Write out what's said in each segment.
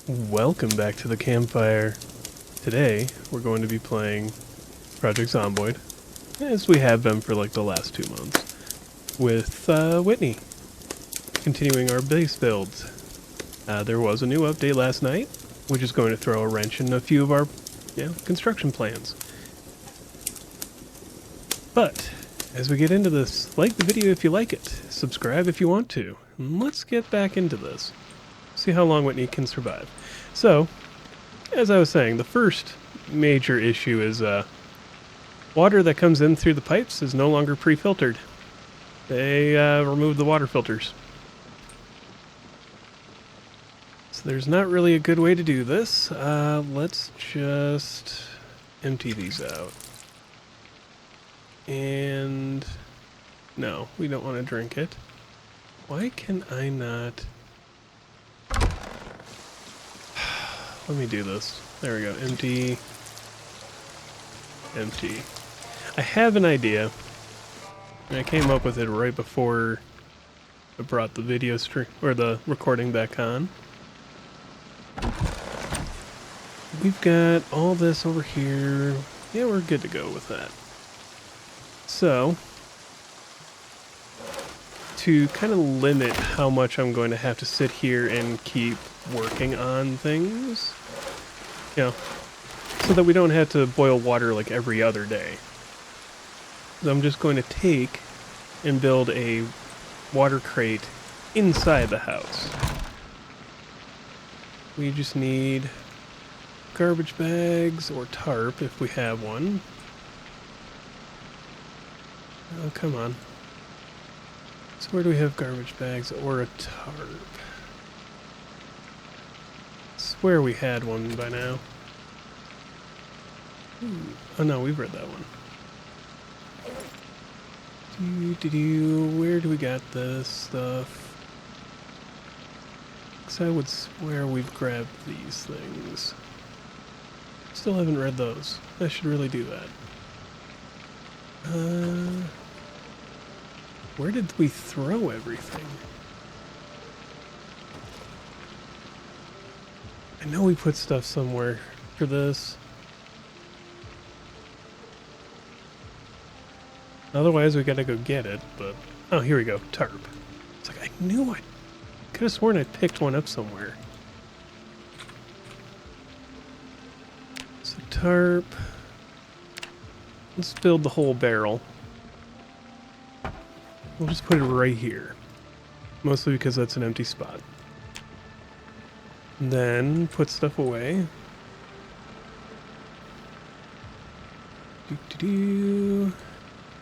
Welcome back to the campfire. Today, we're going to be playing Project Zomboid, as we have been for like the last 2 months, with Whitney, continuing our base builds. There was a new update last night, which is going to throw a wrench in a few of our construction plans. But, as we get into this, like the video if you like it, subscribe if you want to, and let's get back into this. See how long Whitney can survive. So, as I was saying, the first major issue is water that comes in through the pipes is no longer pre-filtered. They removed the water filters. So there's not really a good way to do this. Let's just empty these out. And no, we don't want to drink it. Why can I not... Let me do this. There we go. Empty. Empty. I have an idea. And I came up with it right before I brought the video stream or the recording back on. We've got all this over here. Yeah, we're good to go with that. So, to kind of limit how much I'm going to have to sit here and keep working on things, so that we don't have to boil water like every other day. So I'm just going to take and build a water crate inside the house. We just need garbage bags or tarp if we have one. Oh, come on. So where do we have garbage bags or a tarp? I swear we had one by now. Oh no, we've read that one. Where do we got this stuff? Because I would swear we've grabbed these things. Still haven't read those. I should really do that. Where did we throw everything? I know we put stuff somewhere for this. Otherwise, we gotta go get it, but... Oh, here we go. Tarp. It's like, I knew I could have sworn I picked one up somewhere. So, tarp. Let's build the whole barrel. We'll just put it right here. Mostly because that's an empty spot. And then, put stuff away. Doo-doo-doo.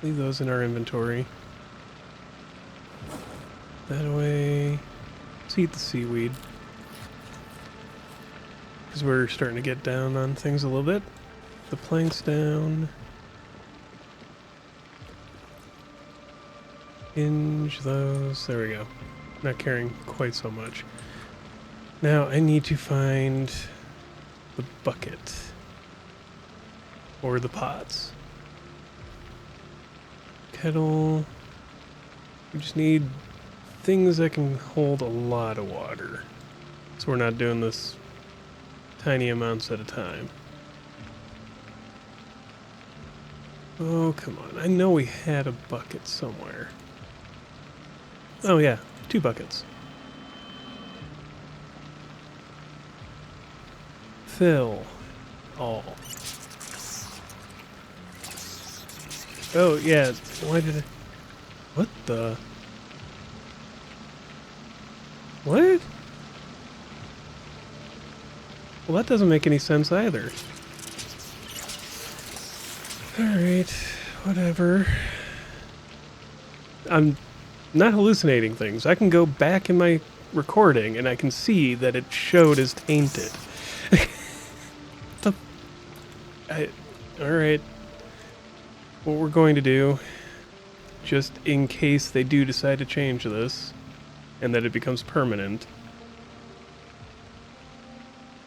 Leave those in our inventory. That way. Let's eat the seaweed. Because we're starting to get down on things a little bit. The planks down. Hinge those. There we go. Not carrying quite so much. Now I need to find the bucket. Or the pots. Kettle. We just need things that can hold a lot of water. So we're not doing this tiny amounts at a time. Oh, come on. I know we had a bucket somewhere. Oh yeah, 2 buckets. Fill all. Oh, yeah, why did I... What the... What? Well, that doesn't make any sense either. Alright, whatever. I'm not hallucinating things. I can go back in my recording and I can see that it showed as tainted. Alright. What we're going to do, just in case they do decide to change this, and that it becomes permanent,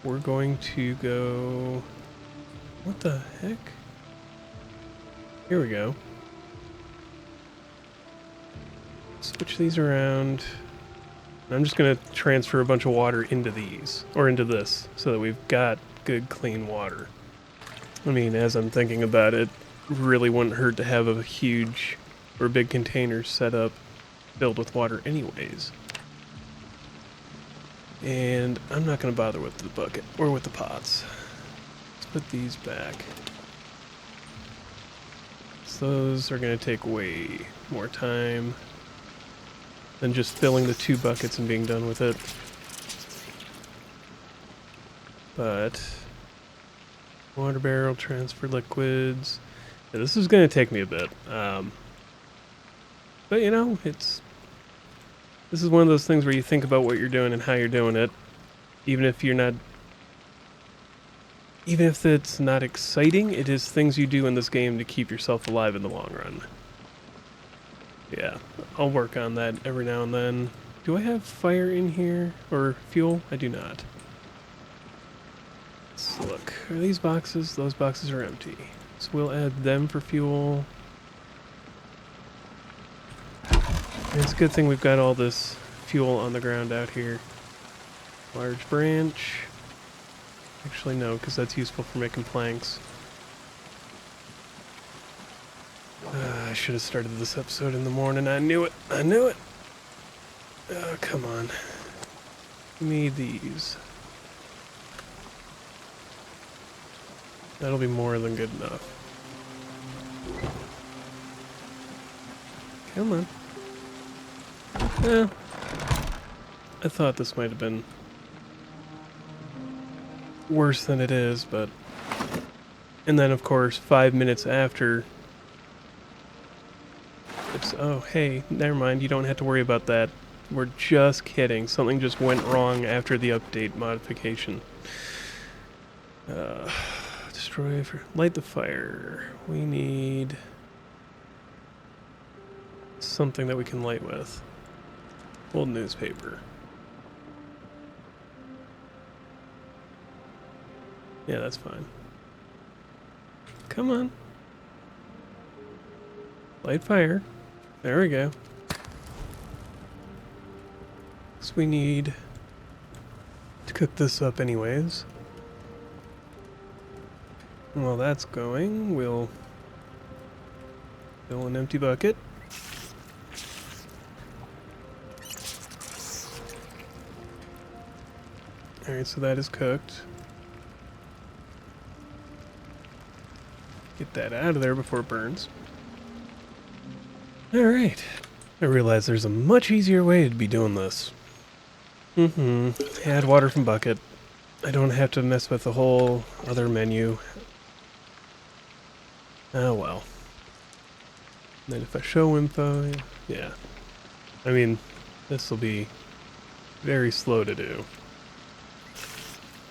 we're going to go... What the heck? Here we go. Switch these around. I'm just going to transfer a bunch of water into these, or into this, so that we've got good, clean water. I mean, as I'm thinking about it, really wouldn't hurt to have a huge or big container set up filled with water anyways. And I'm not going to bother with the bucket, or with the pots. Let's put these back. So those are going to take way more time than just filling the 2 buckets and being done with it. But water barrel, transfer liquids. Yeah, this is going to take me a bit. But you know, this is one of those things where you think about what you're doing and how you're doing it, even if it's not exciting. It is things you do in this game to keep yourself alive in the long run. Yeah, I'll work on that every now and then. Do I have fire in here? Or fuel? I do not. Let's look. Are these boxes? Those boxes are empty. So we'll add them for fuel. And it's a good thing we've got all this fuel on the ground out here. Large branch. Actually no, because that's useful for making planks. I should have started this episode in the morning. I knew it. I knew it. Oh, come on. Need these. That'll be more than good enough. Come on. I thought this might have been worse than it is, but... And then, of course, 5 minutes after... It's, oh, hey, never mind, you don't have to worry about that. We're just kidding. Something just went wrong after the update modification. Destroy... Light the fire. We need... something that we can light with. Old newspaper. Yeah, that's fine. Come on. Light fire. There we go. So we need to cook this up anyways. And while that's going, we'll fill an empty bucket. Alright, so that is cooked. Get that out of there before it burns. Alright. I realize there's a much easier way to be doing this. Add water from bucket. I don't have to mess with the whole other menu. Oh well. And then if I show info, yeah. I mean, this will be very slow to do.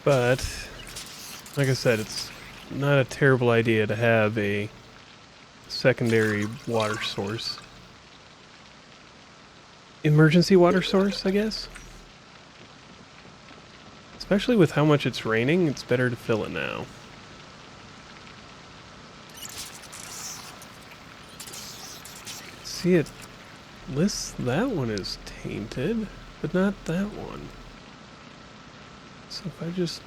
But, like I said, it's not a terrible idea to have a secondary water source. Emergency water source, I guess? Especially with how much it's raining, it's better to fill it now. See, it lists that one is tainted, but not that one. So if I just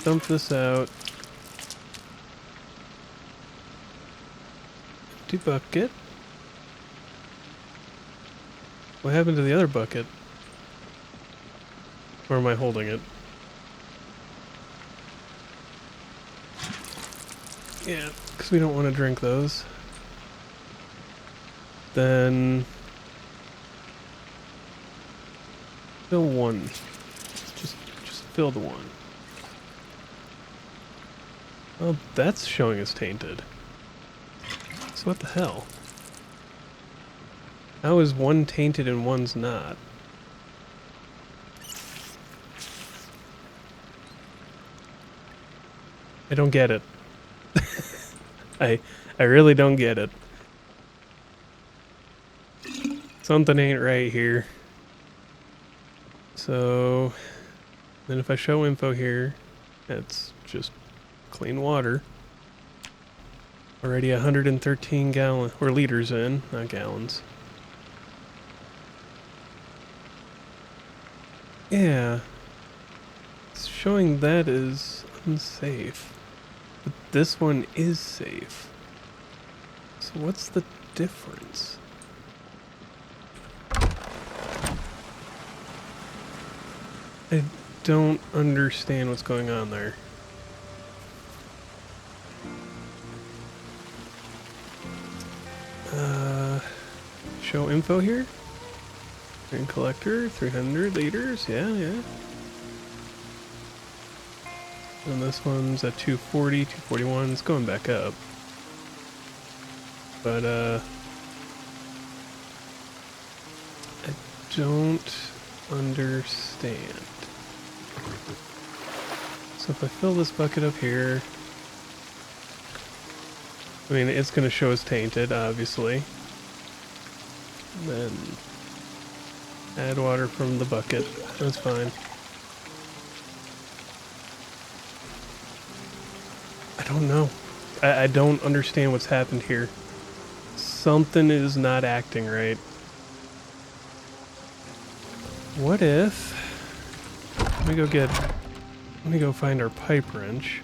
dump this out. Empty bucket. What happened to the other bucket? Or am I holding it? Yeah, because we don't want to drink those. Then... fill one. Just fill the one. Oh, that's showing as tainted. So what the hell? How is one tainted and one's not? I don't get it. I really don't get it. Something ain't right here. So then if I show info here, it's just clean water. Already 113 gallon or liters in, not gallons. Yeah. It's showing that is unsafe. But this one is safe. So what's the difference? I don't understand what's going on there. Show info here. Grain collector, 300 liters. Yeah, yeah. And this one's at 240, 241. It's going back up. But, I don't understand. So if I fill this bucket up here, I mean, it's going to show as tainted, obviously. And then add water from the bucket. That's fine. I don't know. I don't understand what's happened here. Something is not acting right. What if... Let me go find our pipe wrench.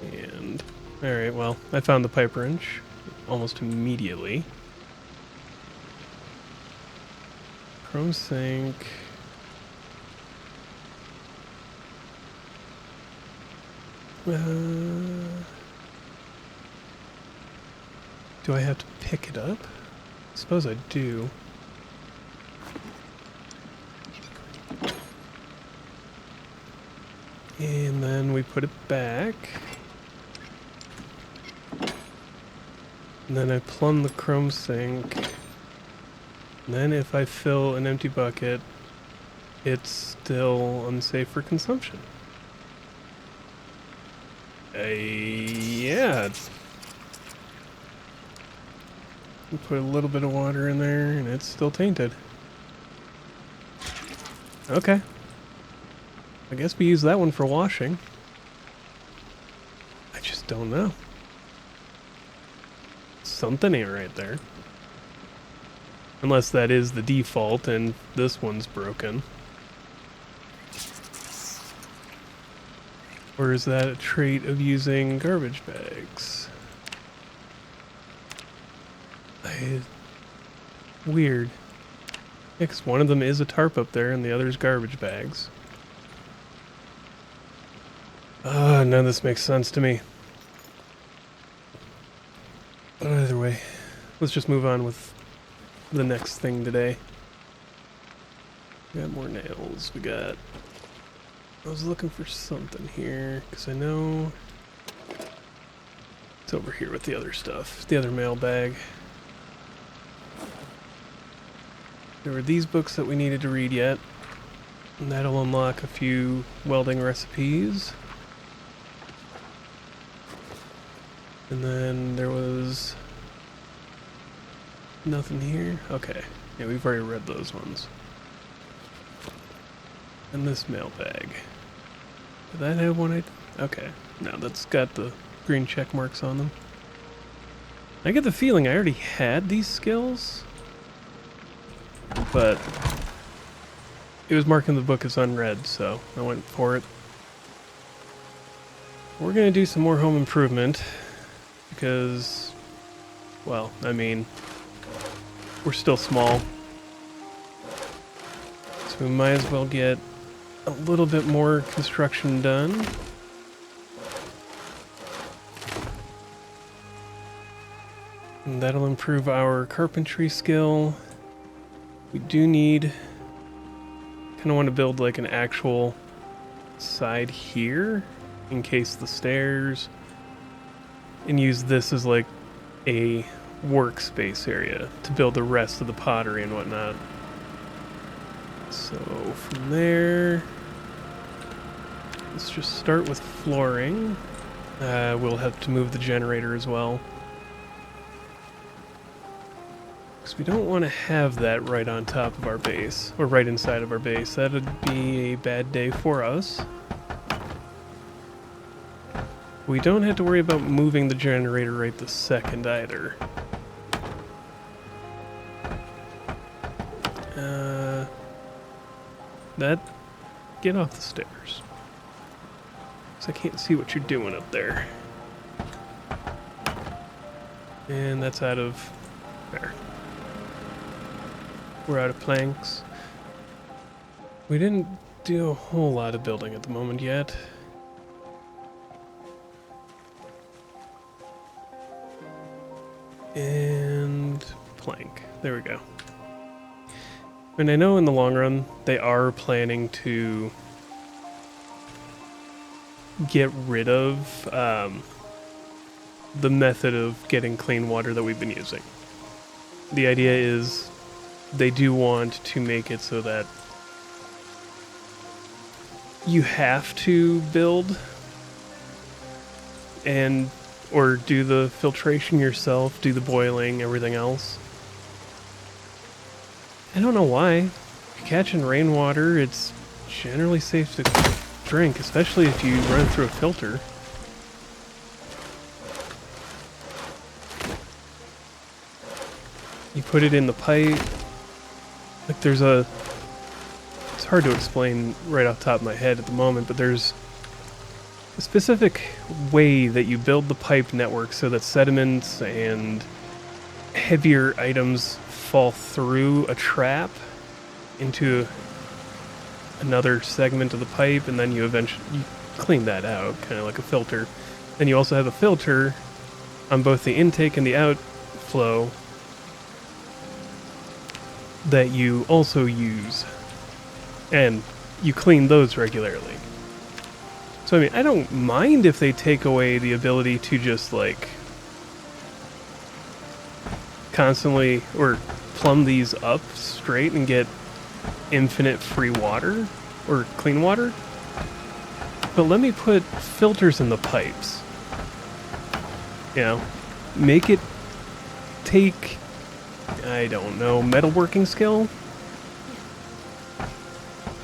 And... Alright, well, I found the pipe wrench almost immediately. Chrome sink... do I have to pick it up? I suppose I do. And then we put it back. And then I plumb the chrome sink. And then if I fill an empty bucket, it's still unsafe for consumption. Yeah. We put a little bit of water in there and it's still tainted. Okay. I guess we use that one for washing. I just don't know. Something ain't right there. Unless that is the default and this one's broken. Or is that a trait of using garbage bags? Weird. Yeah, 'cause one of them is a tarp up there and the other's garbage bags. None of this makes sense to me. But either way, let's just move on with the next thing today. We got more nails. I was looking for something here, because I know it's over here with the other stuff, the other mailbag. There were these books that we needed to read yet, and that'll unlock a few welding recipes. And then there was nothing here. Okay, yeah, we've already read those ones. And this mailbag. Did that have one? Okay. No, that's got the green check marks on them. I get the feeling I already had these skills, but it was marking the book as unread, so I went for it. We're gonna do some more home improvement because, well, I mean, we're still small, so we might as well get a little bit more construction done. And that'll improve our carpentry skill. We do need... kind of want to build like an actual side here in case the stairs, and use this as like a workspace area to build the rest of the pottery and whatnot. So from there, let's just start with flooring. We'll have to move the generator as well, because we don't want to have that right on top of our base, or right inside of our base. That would be a bad day for us. We don't have to worry about moving the generator right this second either. That... Get off the stairs. So I can't see what you're doing up there. And that's out of... There. We're out of planks. We didn't do a whole lot of building at the moment yet. And plank. There we go. And I know in the long run they are planning to get rid of the method of getting clean water that we've been using. The idea is they do want to make it so that you have to build and or do the filtration yourself, do the boiling, everything else. I don't know why. If you're catching rainwater, it's generally safe to drink, especially if you run through a filter. You put it in the pipe. Like there's a... It's hard to explain right off the top of my head at the moment, but there's a specific way that you build the pipe network so that sediments and heavier items fall through a trap into another segment of the pipe, and then you eventually clean that out, kind of like a filter. Then you also have a filter on both the intake and the outflow that you also use, and you clean those regularly. So I mean, I don't mind if they take away the ability to just like constantly or plumb these up straight and get infinite free water or clean water. But let me put filters in the pipes. You know, make it take, I don't know, metalworking skill?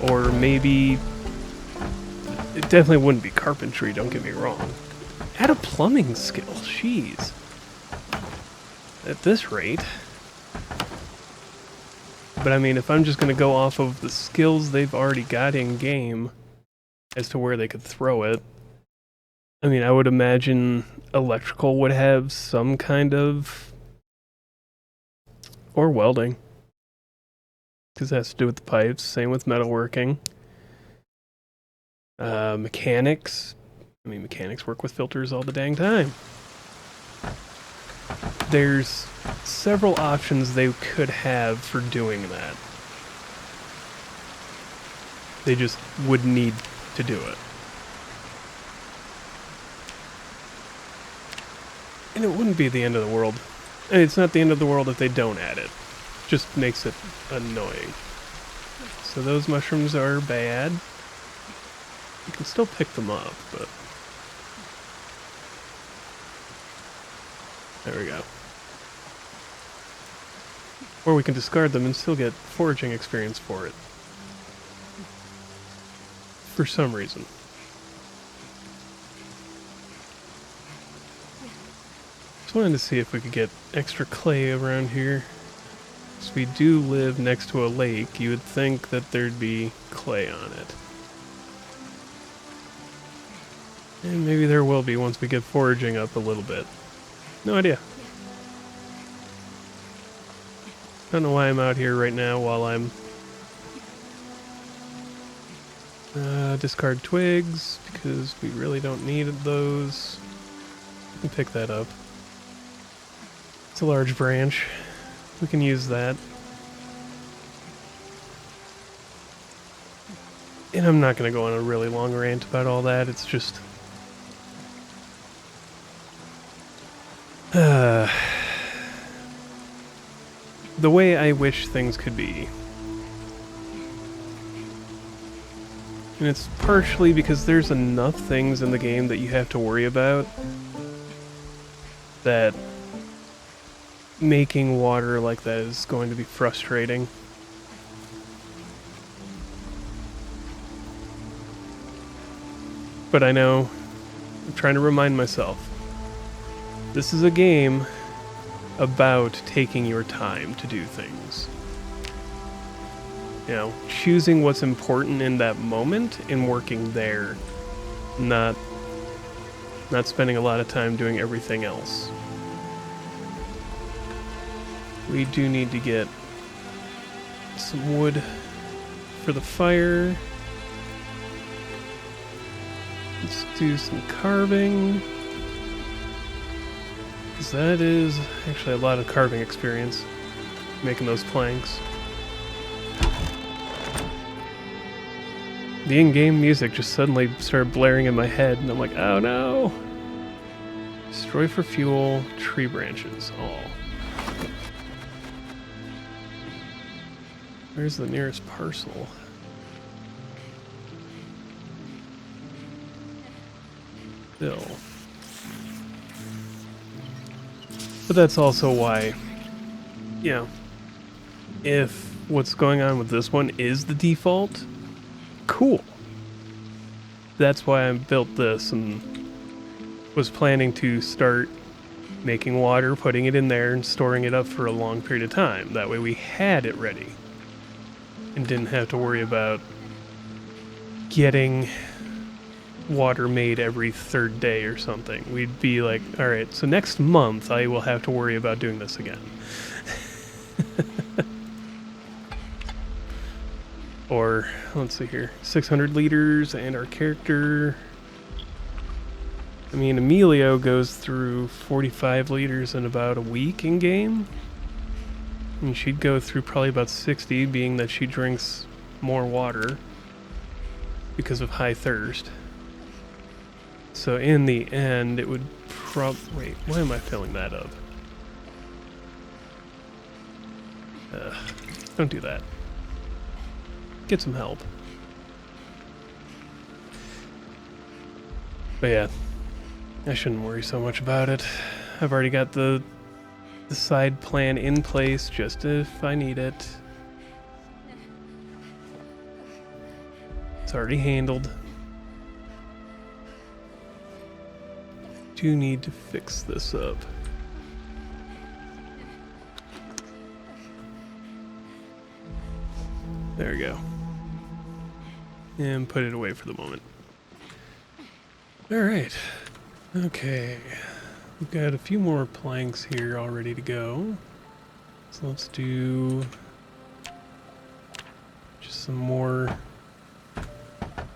Or maybe, it definitely wouldn't be carpentry, don't get me wrong. Add a plumbing skill, jeez. At this rate. But I mean, if I'm just going to go off of the skills they've already got in game as to where they could throw it, I mean, I would imagine electrical would have some kind of... Or welding. Because it has to do with the pipes. Same with metalworking. Mechanics. I mean, mechanics work with filters all the dang time. There's several options they could have for doing that. They just would need to do it. And it wouldn't be the end of the world. And it's not the end of the world if they don't add it. Just makes it annoying. So those mushrooms are bad. You can still pick them up, but... There we go. Or we can discard them and still get foraging experience for it. For some reason. Just wanted to see if we could get extra clay around here. So we do live next to a lake. You would think that there'd be clay on it. And maybe there will be once we get foraging up a little bit. No idea. Don't know why I'm out here right now while I'm... discard twigs, because we really don't need those. We can pick that up. It's a large branch. We can use that. And I'm not going to go on a really long rant about all that. It's just... the way I wish things could be. And it's partially because there's enough things in the game that you have to worry about that making water like that is going to be frustrating. But I know, I'm trying to remind myself, this is a game about taking your time to do things. You know, choosing what's important in that moment and working there, not spending a lot of time doing everything else. We do need to get some wood for the fire. Let's do some carving, because that is actually a lot of carving experience, making those planks. The in-game music just suddenly started blaring in my head, and I'm like, oh no! Destroy for fuel, tree branches, all. Where's the nearest parcel? Bill. But that's also why, you know, if what's going on with this one is the default, cool. That's why I built this and was planning to start making water, putting it in there, and storing it up for a long period of time. That way we had it ready and didn't have to worry about getting water made every third day or something. We'd be like, all right, so next month I will have to worry about doing this again. Or, let's see here, 600 liters, and our character, I mean, Emilio goes through 45 liters in about a week in game. And she'd go through probably about 60, being that she drinks more water because of high thirst. So in the end, it would wait, why am I filling that up? Don't do that. Get some help. But yeah, I shouldn't worry so much about it. I've already got the side plan in place just if I need it. It's already handled. Do need to fix this up. There we go. And put it away for the moment. Alright. Okay. We've got a few more planks here all ready to go. So let's do just some more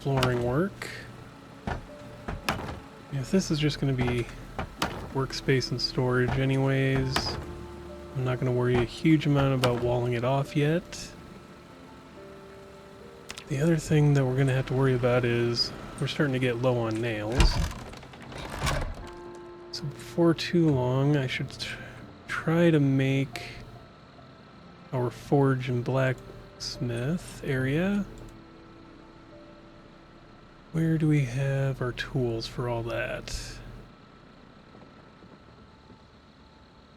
flooring work. If this is just going to be workspace and storage anyways, I'm not going to worry a huge amount about walling it off yet. The other thing that we're going to have to worry about is we're starting to get low on nails. So before too long, I should try to make our forge and blacksmith area. Where do we have our tools for all that?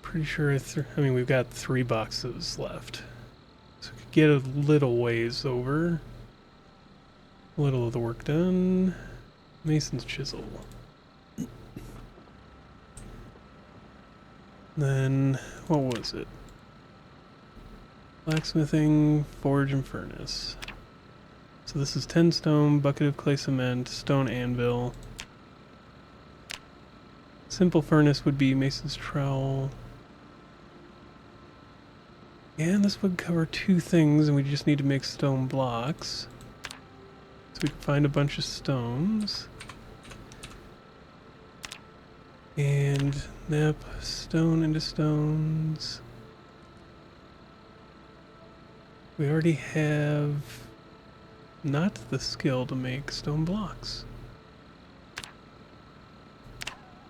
Pretty sure I mean, we've got 3 boxes left. So we could get a little ways over. A little of the work done. Mason's chisel. Then, what was it? Blacksmithing, forge, and furnace. So this is 10 stone, bucket of clay cement, stone anvil. Simple furnace would be mason's trowel. And this would cover 2 things, and we just need to make stone blocks. So we can find a bunch of stones. And nap stone into stones. We already have not the skill to make stone blocks.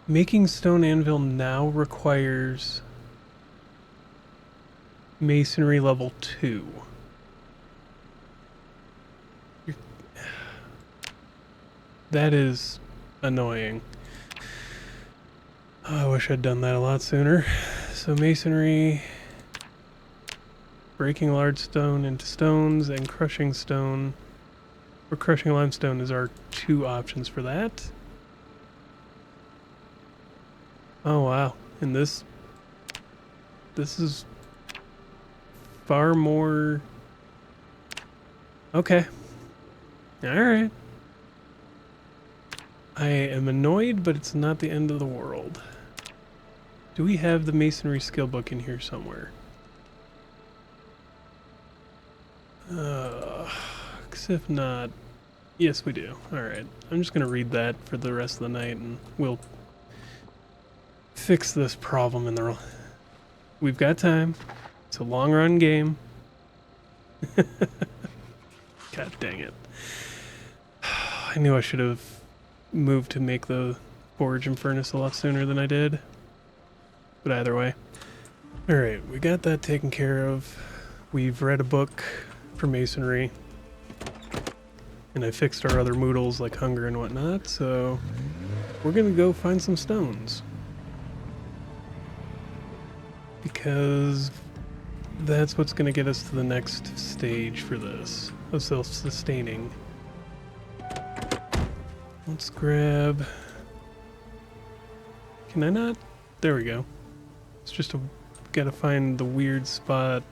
Making stone anvil now requires masonry level 2. That is annoying. Oh, I wish I'd done that a lot sooner. So masonry, breaking large stone into stones, and crushing stone, or crushing limestone is our 2 options for that. Oh wow, and this is far more Okay. Alright. I am annoyed, but it's not the end of the world. Do we have the masonry skill book in here somewhere? 'Cause if not... Yes, we do. Alright. I'm just gonna read that for the rest of the night, and we'll fix this problem in the... We've got time. It's a long-run game. God dang it. I knew I should have moved to make the forge and furnace a lot sooner than I did. But either way. Alright, we got that taken care of. We've read a book for masonry. And I fixed our other moodles like hunger and whatnot, so we're gonna go find some stones. Because that's what's gonna get us to the next stage for this, of self-sustaining. Let's grab... Can I not? There we go. It's just gotta find the weird spot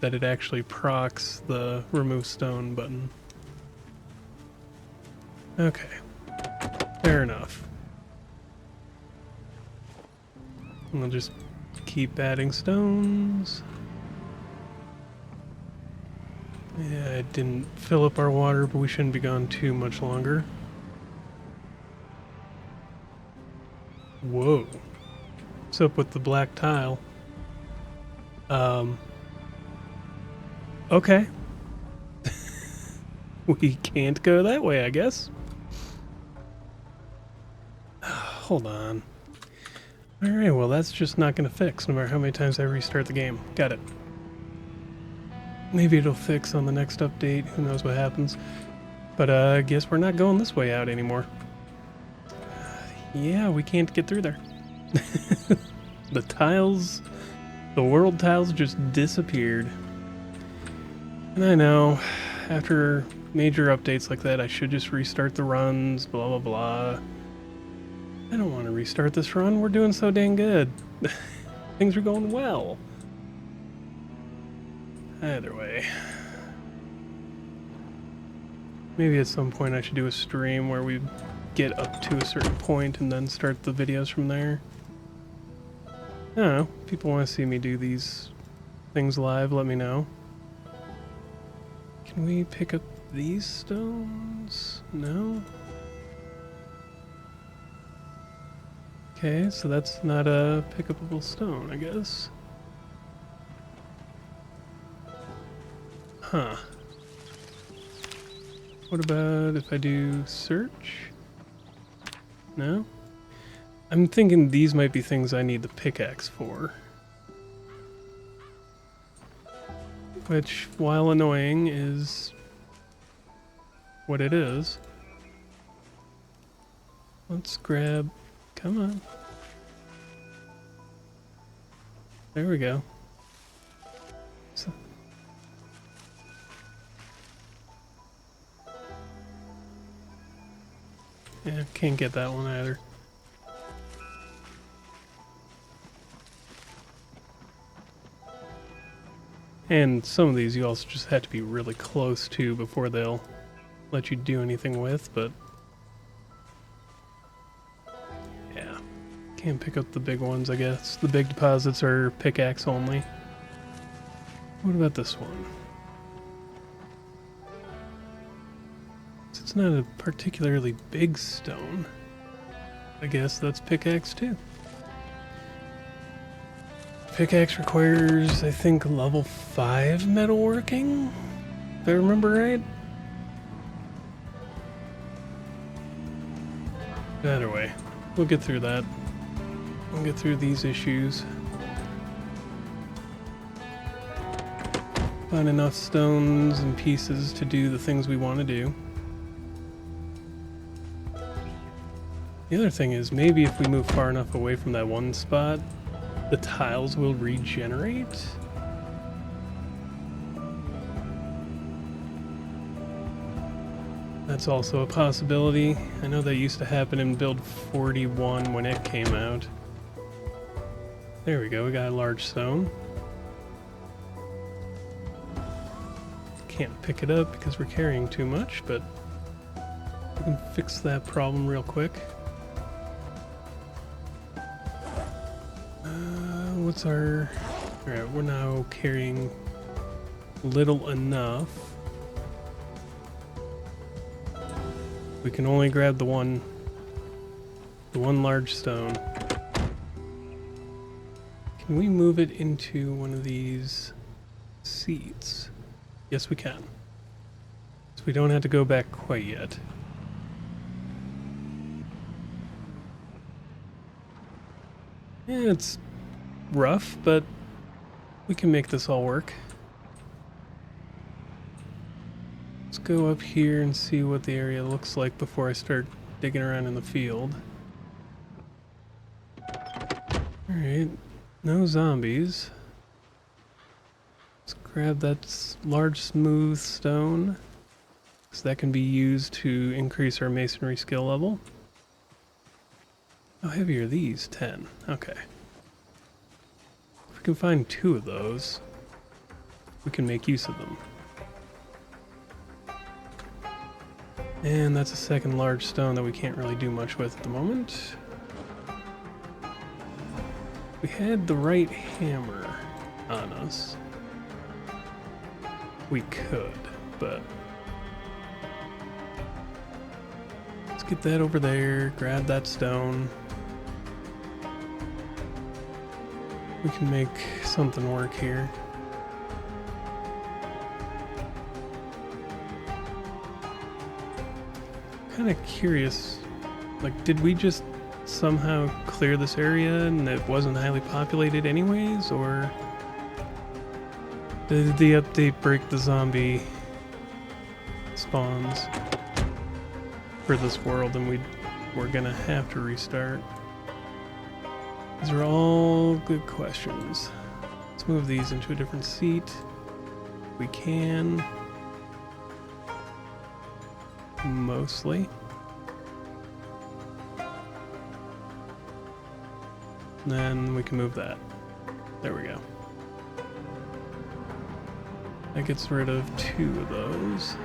that it actually procs the remove stone button. Okay. Fair enough. And we'll just keep adding stones. Yeah, I didn't fill up our water, but we shouldn't be gone too much longer. Whoa. What's up with the black tile? Okay. We can't go that way, I guess. Hold on. Alright, well that's just not gonna fix, no matter how many times I restart the game. Got it. Maybe it'll fix on the next update, who knows what happens. But I guess we're not going this way out anymore. Yeah, we can't get through there. The tiles, the world tiles just disappeared. And I know, after major updates like that, I should just restart the runs, blah blah blah. I don't want to restart this run, we're doing so dang good. Things are going well. Either way. Maybe at some point I should do a stream where we get up to a certain point and then start the videos from there. I don't know, if people want to see me do these things live, let me know. Can we pick up these stones? No? Okay, so that's not a pickupable stone, I guess. Huh. What about if I do search? No? I'm thinking these might be things I need the pickaxe for. Which, while annoying, is what it is. Let's grab... Come on. There we go. So, yeah, can't get that one either. And some of these you also just have to be really close to before they'll let you do anything with, but yeah, can't pick up the big ones, I guess. The big deposits are pickaxe only. What about this one? It's not a particularly big stone. I guess that's pickaxe too. Pickaxe requires, I think, level 5 metalworking, if I remember right. Either way, we'll get through that. We'll get through these issues. Find enough stones and pieces to do the things we want to do. The other thing is, maybe if we move far enough away from that one spot, the tiles will regenerate? That's also a possibility. I know that used to happen in build 41 when it came out. There we go, we got a large stone. can't pick it up because we're carrying too much, but we can fix that problem real quick. What's our... Alright, we're now carrying little enough. We can only grab the one large stone. Can we move it into one of these seats? Yes, we can. So we don't have to go back quite yet. Yeah, it's rough, but we can make this all work. Let's go up here and see what the area looks like before I start digging around in the field. Alright, no zombies. Let's grab that large smooth stone, because that can be used to increase our masonry skill level. How heavy are these? 10. Okay. If we can find 2 of those, we can make use of them. And that's a second large stone that we can't really do much with at the moment. We had the right hammer on us. We could, but... Let's get that over there, grab that stone. We can make something work here. Kind of curious, like, did we just somehow clear this area and it wasn't highly populated anyways, or did the update break the zombie spawns for this world and we're gonna have to restart? These are all good questions. Let's move these into a different seat. We can. Mostly. Then we can move that. There we go. That gets rid of 2 of those.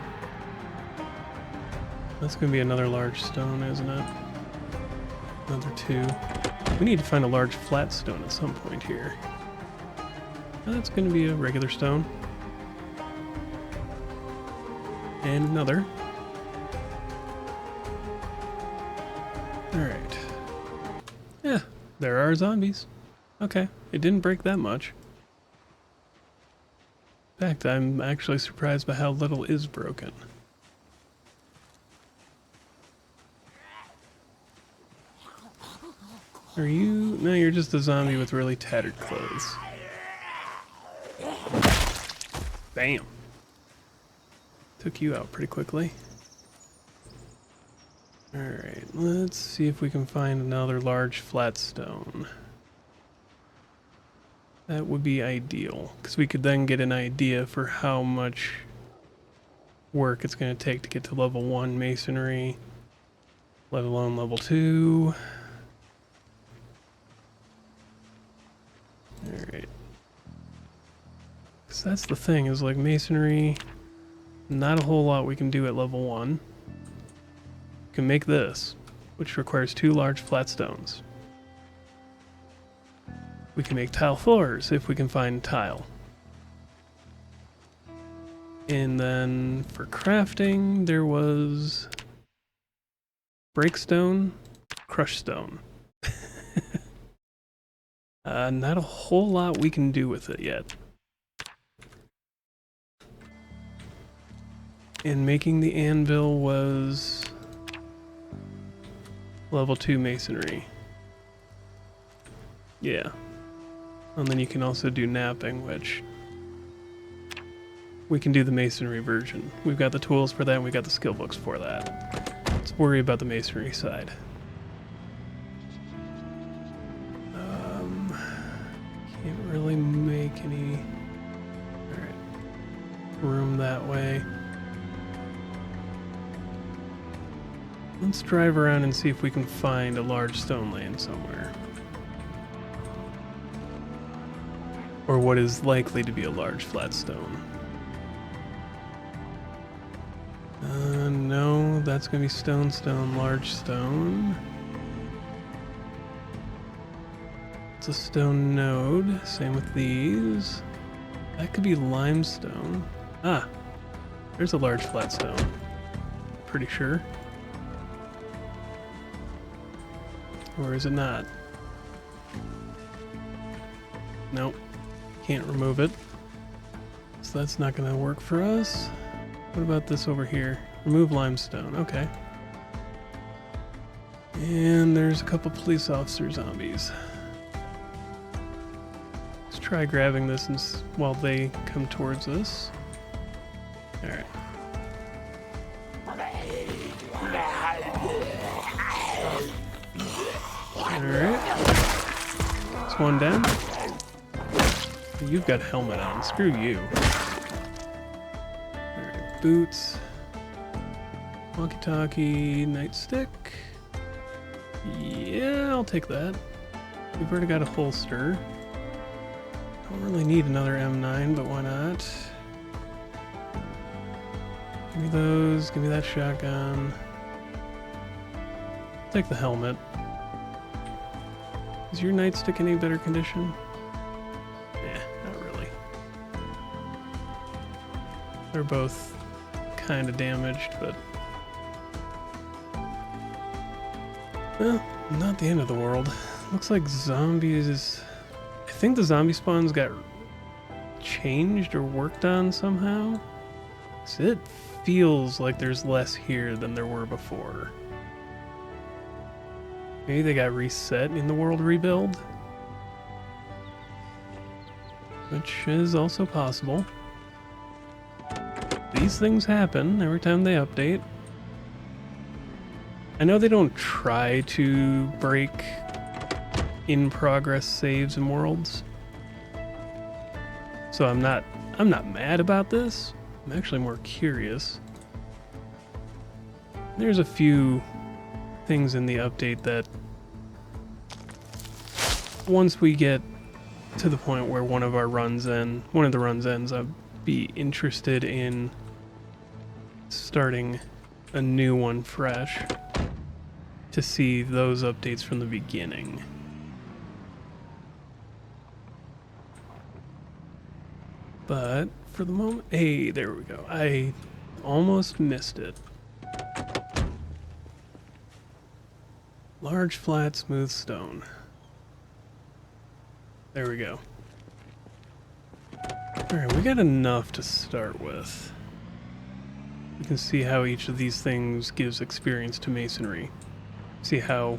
That's going to be another large stone, isn't it? Another 2. We need to find a large flat stone at some point here. That's going to be a regular stone. And another. Alright. Yeah, there are zombies. Okay, it didn't break that much. In fact, I'm actually surprised by how little is broken. Are you... No, you're just a zombie with really tattered clothes. Bam! Took you out pretty quickly. Alright, let's see if we can find another large flat stone. That would be ideal, because we could then get an idea for how much work it's going to take to get to level 1 masonry, let alone level 2. Alright. Because that's the thing, is like masonry, not a whole lot we can do at level 1. We can make this, which requires 2 large flat stones. We can make tile floors if we can find tile. And then for crafting, there was breakstone, crush stone. Not a whole lot we can do with it yet. And making the anvil was level 2 masonry. Yeah. And then you can also do napping, which we can do the masonry version. We've got the tools for that, and we've got the skill books for that. Let's worry about the masonry side. Can't really make any... Alright. Room that way. Let's drive around and see if we can find a large stone laying somewhere. Or what is likely to be a large flat stone. No, that's gonna be stone, stone, large stone. It's a stone node. Same with these. That could be limestone. Ah, there's a large flat stone. Pretty sure. Or is it not? Nope. Can't remove it. So that's not gonna work for us. What about this over here? Remove limestone. Okay. And there's a couple police officer zombies. Let's try grabbing this while they come towards us. Alright. Alright. It's one down. You've got a helmet on. Screw you. Alright, boots. Walkie-talkie, nightstick. Yeah, I'll take that. We've already got a holster. Don't really need another M9, but why not? Give me those, give me that shotgun. Take the helmet. Is your nightstick in any better condition? Not really. They're both kind of damaged, but... well, not the end of the world. Looks like zombies... I think the zombie spawns got changed or worked on somehow. So it feels like there's less here than there were before. Maybe they got reset in the world rebuild, which is also possible. These things happen every time they update. I know they don't try to break in-progress saves and worlds, so I'm not mad about this. I'm actually more curious. There's a few things in the update that once we get to the point where one of the runs ends, I'd be interested in starting a new one fresh to see those updates from the beginning. But for the moment, hey, there we go. I almost missed it. Large, flat, smooth stone. There we go. Alright, we got enough to start with. You can see how each of these things gives experience to masonry. See how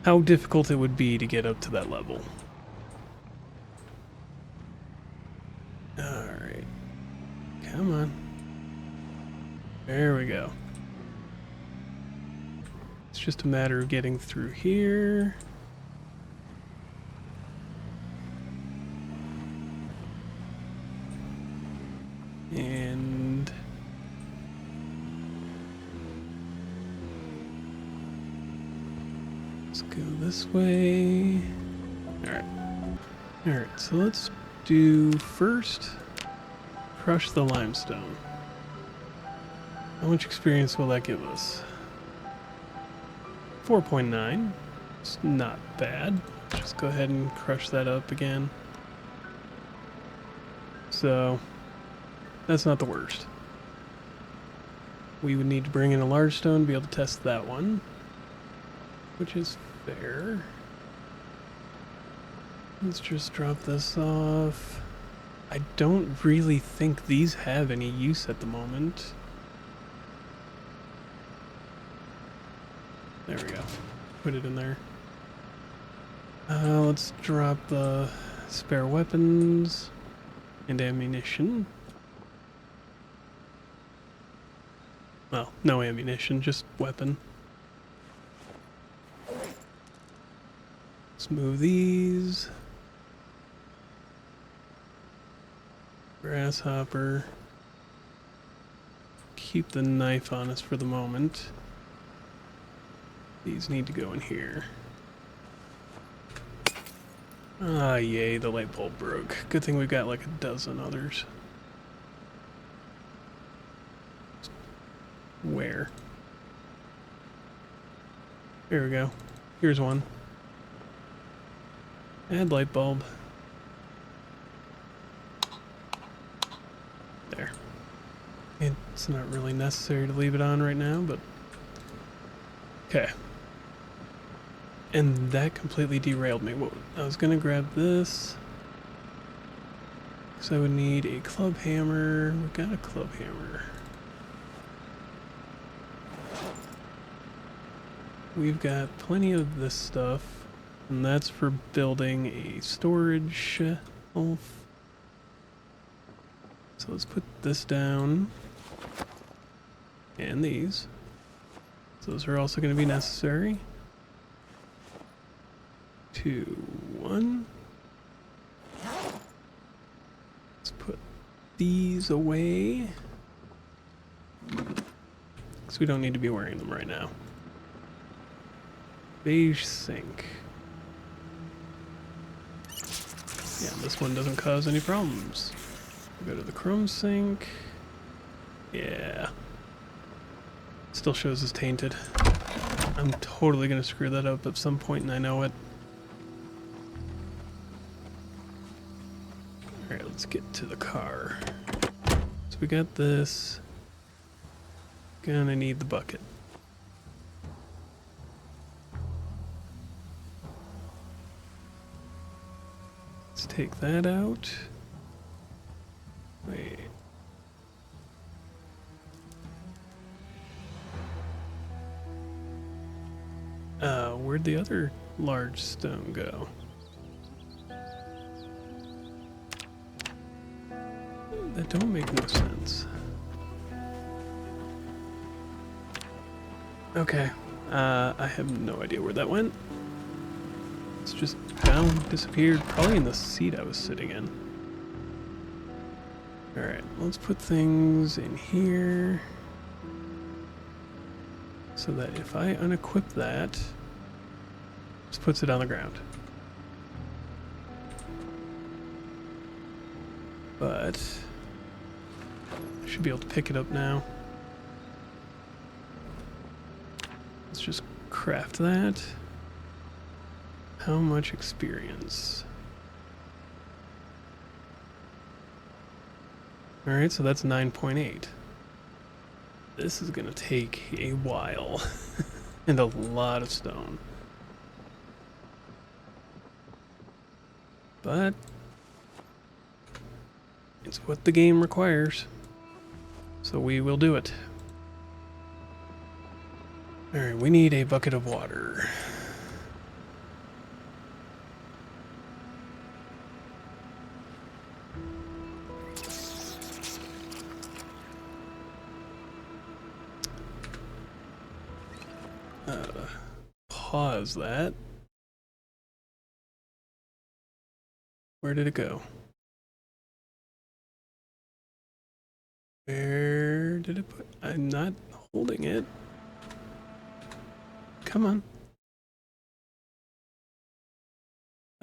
difficult it would be to get up to that level. Alright. Come on. There we go. It's just a matter of getting through here. And let's go this way. Alright. Alright, so let's do first crush the limestone. How much experience will that give us? 4.9. It's not bad. Just go ahead and crush that up again. So that's not the worst. We would need to bring in a large stone to be able to test that one, which is fair. Let's just drop this off. I don't really think these have any use at the moment. There we go. Put it in there. Let's drop the spare weapons and ammunition. Well, no ammunition, just weapon. Let's move these. Grasshopper. Keep the knife on us for the moment. These need to go in here. Ah, yay, the light bulb broke. Good thing we've got like a dozen others. Let's Where? There we go. Here's one. Add light bulb. There. It's not really necessary to leave it on right now, but... Okay. And that completely derailed me. Whoa, I was gonna grab this. So I would need a club hammer. We got a club hammer. We've got plenty of this stuff, and that's for building a storage shelf. So let's put this down. And these. Those are also going to be necessary. 2, 1. Let's put these away. Because we don't need to be wearing them right now. Beige sink. Yeah, this one doesn't cause any problems. We'll go to the chrome sink. Yeah. Still shows as tainted. I'm totally gonna screw that up at some point and I know it. Alright, let's get to the car. So we got this. Gonna need the bucket. Let's take that out. Wait. Where'd the other large stone go? That don't make no sense. Okay. I have no idea where that went. It's just down, disappeared, probably in the seat I was sitting in. Alright, let's put things in here. So that if I unequip that, just puts it on the ground. But I should be able to pick it up now. Let's just craft that. How much experience? Alright, so that's 9.8. This is gonna take a while. And a lot of stone. But it's what the game requires. So we will do it. Alright, we need a bucket of water. Pause that. Where did it go? Where did it put? I'm not holding it. Come on.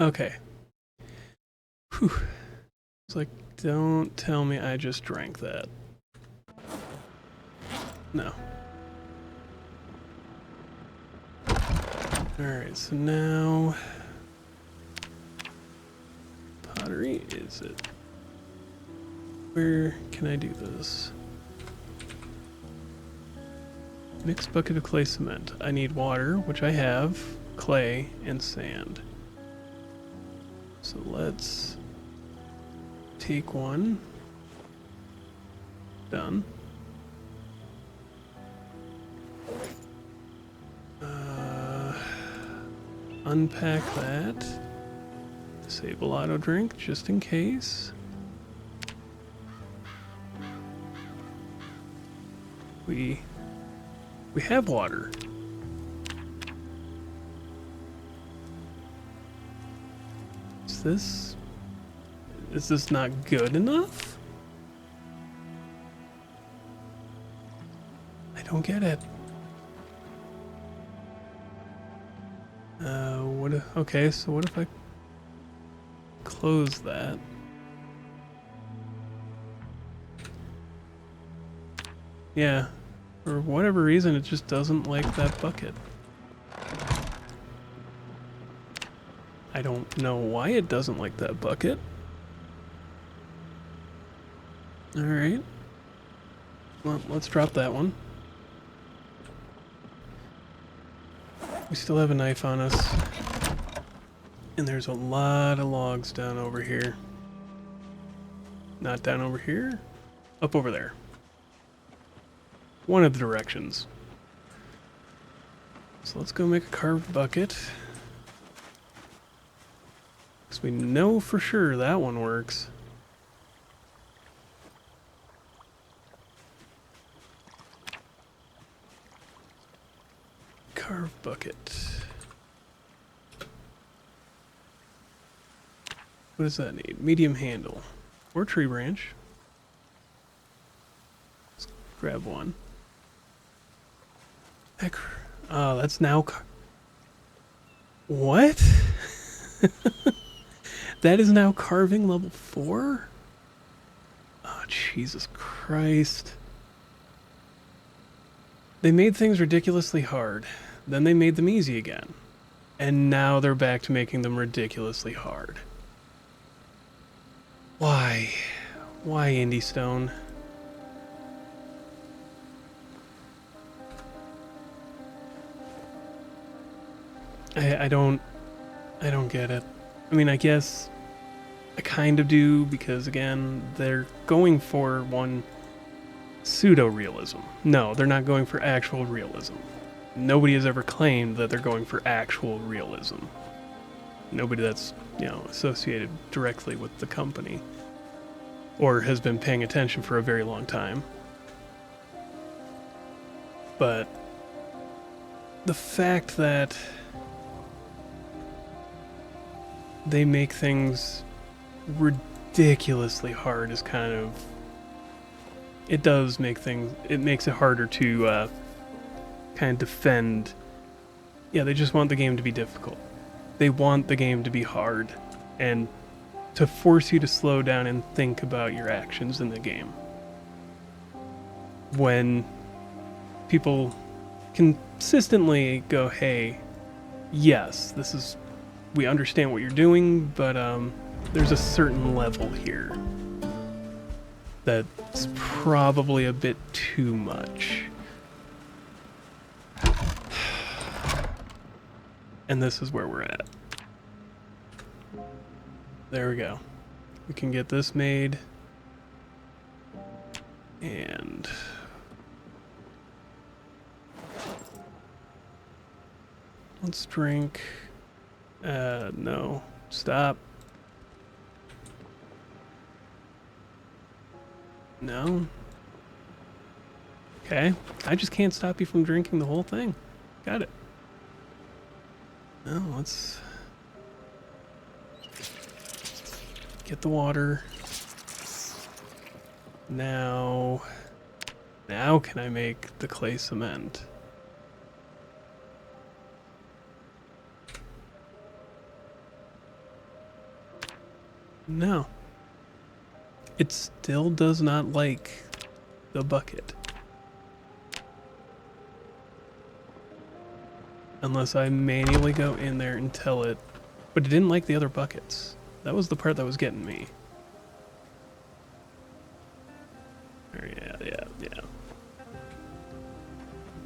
Okay. Whew. It's like, don't tell me I just drank that. No. Alright, so now... pottery, is it? Where can I do this? Mixed bucket of clay cement. I need water, which I have, clay, and sand. So let's take one. Done. Unpack that. Disable auto drink just in case. We have water. Is this not good enough? I don't get it. Okay, so what if I close that? Yeah, For whatever reason, it just doesn't like that bucket. I don't know why it doesn't like that bucket. Alright. Well, let's drop that one. We still have a knife on us. And there's a lot of logs down over here. Not down over here. Up over there. One of the directions. So let's go make a carved bucket. Because we know for sure that one works. Carved bucket. What does that need? Medium handle. Or tree branch. Let's grab one. Oh, that's now... What? That is now carving level 4? Oh, Jesus Christ. They made things ridiculously hard. Then they made them easy again. And now they're back to making them ridiculously hard. Why? Why, Indie Stone? I don't get it. I mean, I guess I kind of do, because again, they're going for one pseudo-realism. No, they're not going for actual realism. Nobody has ever claimed that they're going for actual realism. Nobody that's, associated directly with the company or has been paying attention for a very long time. But the fact that they make things ridiculously hard is kind of... It does make things... It makes it harder to kind of defend... Yeah, they just want the game to be difficult. They want the game to be hard and to force you to slow down and think about your actions in the game. When people consistently go, hey, yes, this is... We understand what you're doing, but there's a certain level here that's probably a bit too much. And this is where we're at. There we go. We can get this made. And... let's drink... no. Stop. No. Okay. I just can't stop you from drinking the whole thing. Got it. No, let's... get the water. Now can I make the clay cement? No. It still does not like the bucket. Unless I manually go in there and tell it. But it didn't like the other buckets. That was the part that was getting me. Yeah.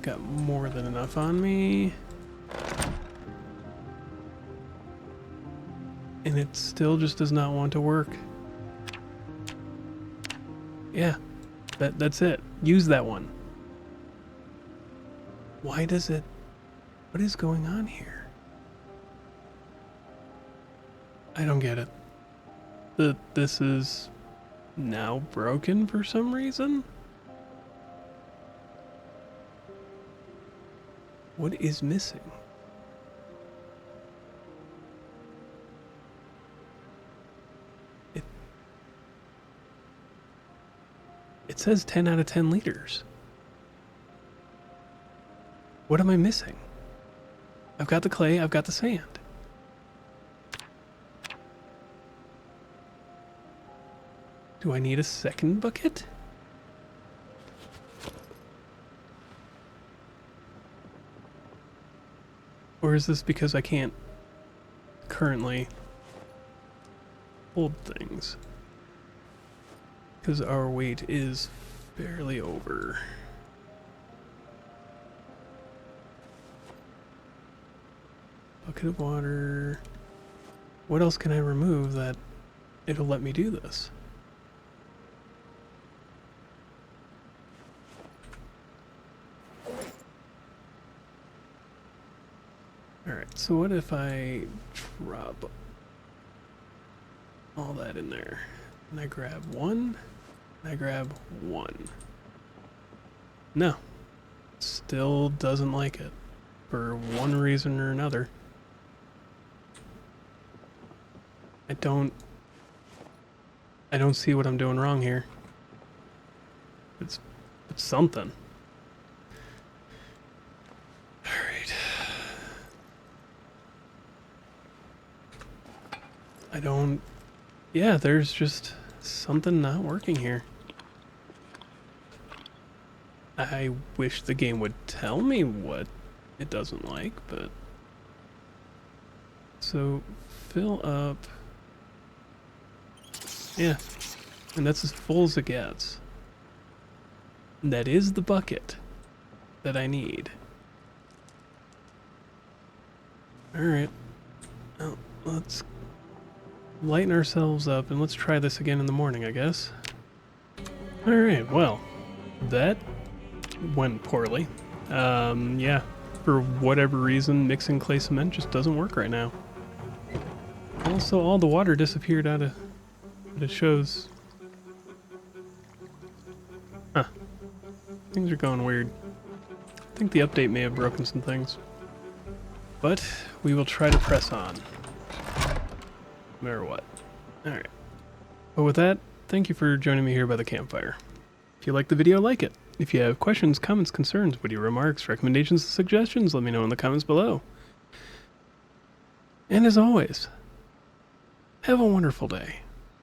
Got more than enough on me. And it still just does not want to work. Yeah, that's it. Use that one. Why does it... What is going on here? I don't get it. This is now broken for some reason? What is missing? It says 10 out of 10 liters. What am I missing? I've got the clay, I've got the sand. Do I need a second bucket? Or is this because I can't currently hold things? Because our weight is barely over. Bucket of water. What else can I remove that it'll let me do this? Alright, so what if I drop all that in there? And I grab one, and I grab one. No. Still doesn't like it. For one reason or another. I don't see what I'm doing wrong here. It's something. Alright. Yeah, there's just something not working here. I wish the game would tell me what it doesn't like, but... So, fill up... Yeah, and that's as full as it gets. And that is the bucket that I need. Alright. Well, let's lighten ourselves up and let's try this again in the morning, I guess. Alright, well, that went poorly. Yeah, for whatever reason, mixing clay cement just doesn't work right now. Also, all the water disappeared out of... But it shows... Huh. Things are going weird. I think the update may have broken some things. But we will try to press on. No matter what. Alright. But with that, thank you for joining me here by the campfire. If you liked the video, like it. If you have questions, comments, concerns, witty remarks, recommendations, suggestions, let me know in the comments below. And as always, have a wonderful day.